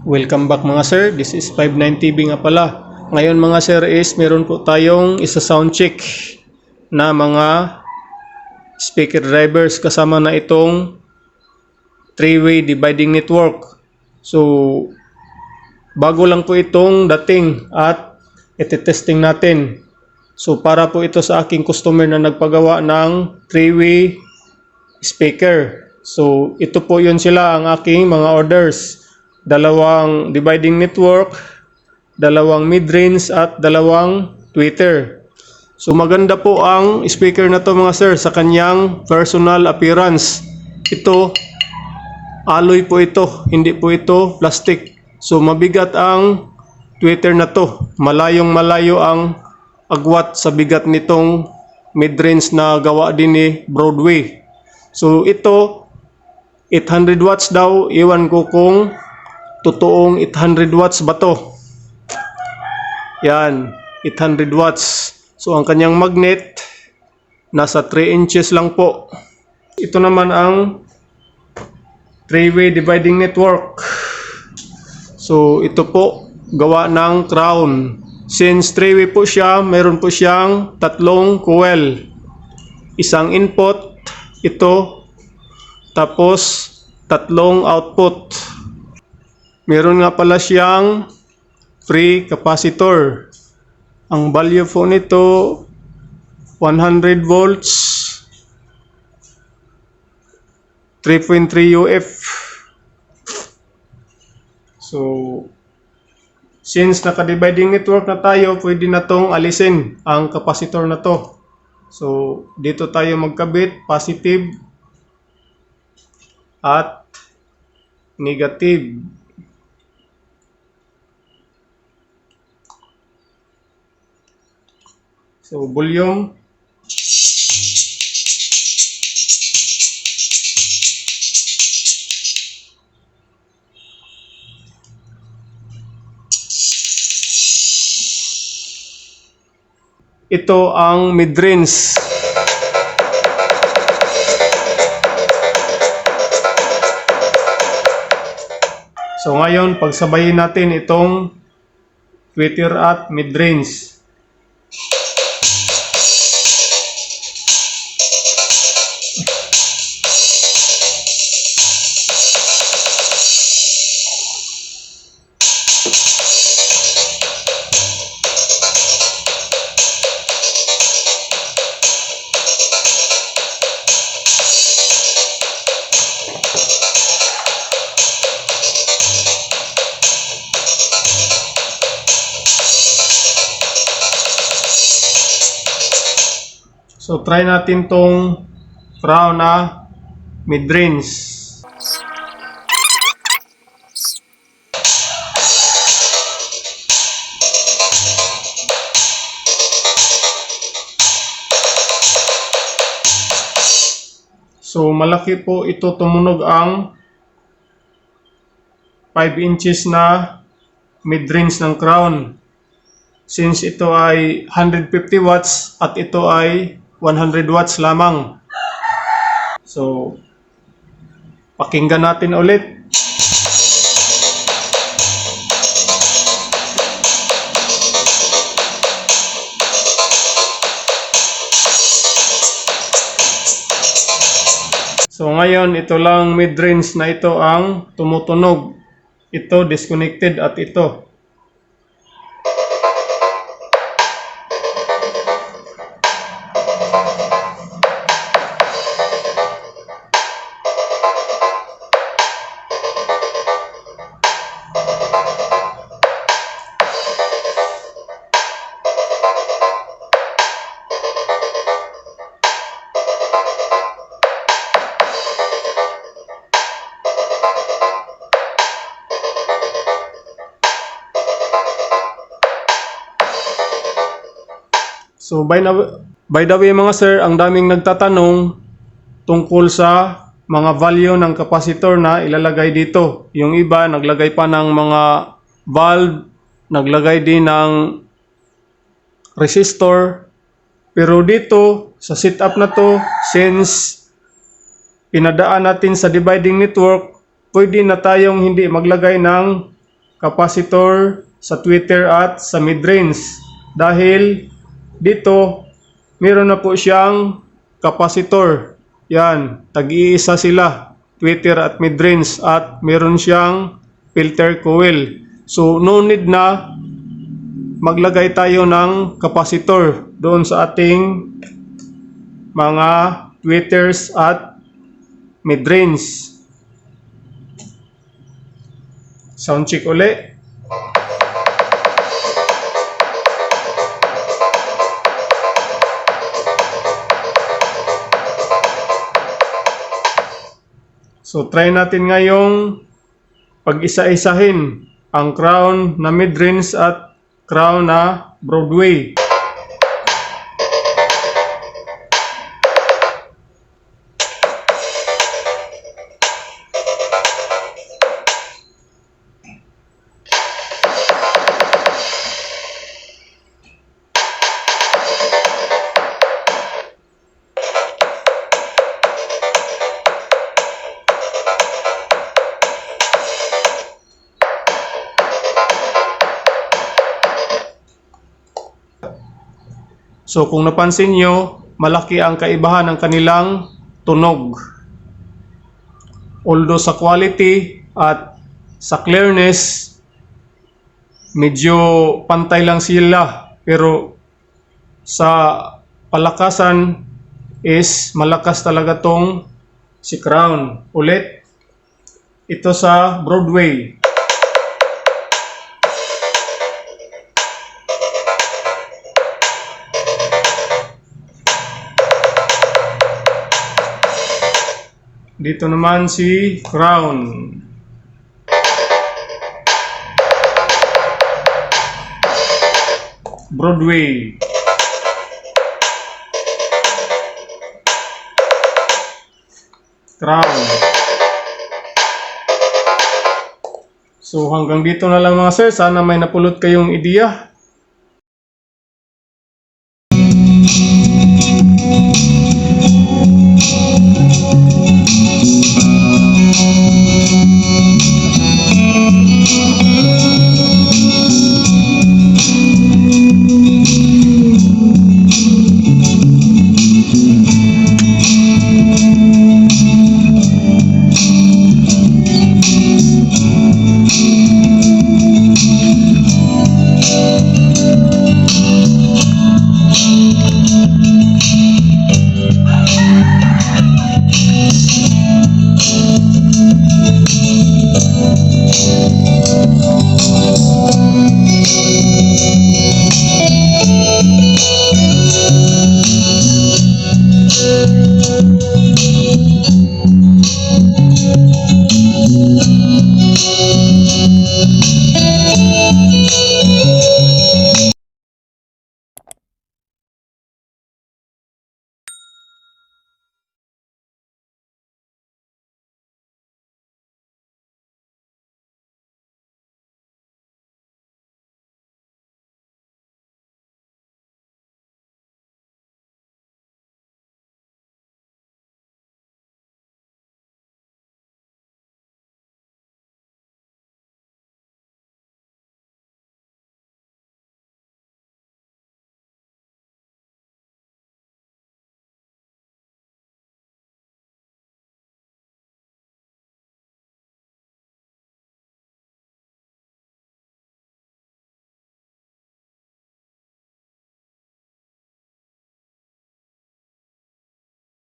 Welcome back mga sir, this is 59 TV nga pala. Ngayon mga sir is meron po tayong isa sound check na mga speaker drivers kasama na itong 3-way dividing network. So bago lang po itong dating at iti-testing natin. So para po ito sa aking customer na nagpagawa ng 3-way speaker. So ito po yun sila ang aking mga orders. Dalawang dividing network, dalawang mid-range at dalawang tweeter. So maganda po ang speaker na to mga sir sa kanyang personal appearance. Ito, alloy po ito, hindi po ito plastic. So mabigat ang tweeter na to. Malayong malayo ang agwat sa bigat nitong mid-range na gawa din ni Broadway. So ito, 800 watts daw, iwan ko kung totoong 800 watts ba to. Yan, 800 watts. So ang kanyang magnet nasa 3 inches lang po. Ito naman ang 3-way dividing network. So ito po gawa ng crown. Since 3-way po siya, meron po siyang tatlong coil. Isang input, ito, tapos tatlong output. Meron nga pala siyang free capacitor. Ang value po nito 100 volts 3.3 UF. So since naka-dividing network na tayo, pwede na tong alisin ang capacitor na to. So dito tayo magkabit positive at negative. So, volume. Ito ang mid-range. So, ngayon, pagsabayin natin itong tweeter at mid-range. So try natin tong crown na mid-range. So malaki po ito, tumunog ang 5 inches na mid-range ng crown. Since ito ay 150 watts at ito ay 100 watts lamang. So pakinggan natin ulit. So ngayon ito lang mid-range na ito ang tumutunog. Ito disconnected at ito. So by the way mga sir, ang daming nagtatanong tungkol sa mga value ng capacitor na ilalagay dito. Yung iba naglagay pa ng mga valve, naglagay din ng resistor. Pero dito sa setup na to, since pinadaan natin sa dividing network, pwede na tayong hindi maglagay ng capacitor sa tweeter at sa mid-range. Dahil dito, meron na po siyang capacitor. Yan, tag-iisa sila, tweeter at mid-range, at meron siyang filter coil. So, no need na maglagay tayo ng capacitor doon sa ating mga tweeters at mid-range. Sound check uli. So, try natin ngayong pag-isa-isahin ang crown na mid-range at crown na Broadway. So kung napansin nyo, malaki ang kaibahan ng kanilang tunog. Although sa quality at sa clearness, medyo pantay lang sila. Pero sa palakasan is malakas talaga tong si Crown. Ulit, ito sa Broadway. Dito naman si Crown. Broadway. Crown. So hanggang dito na lang mga sir. Sana may napulot kayong ideya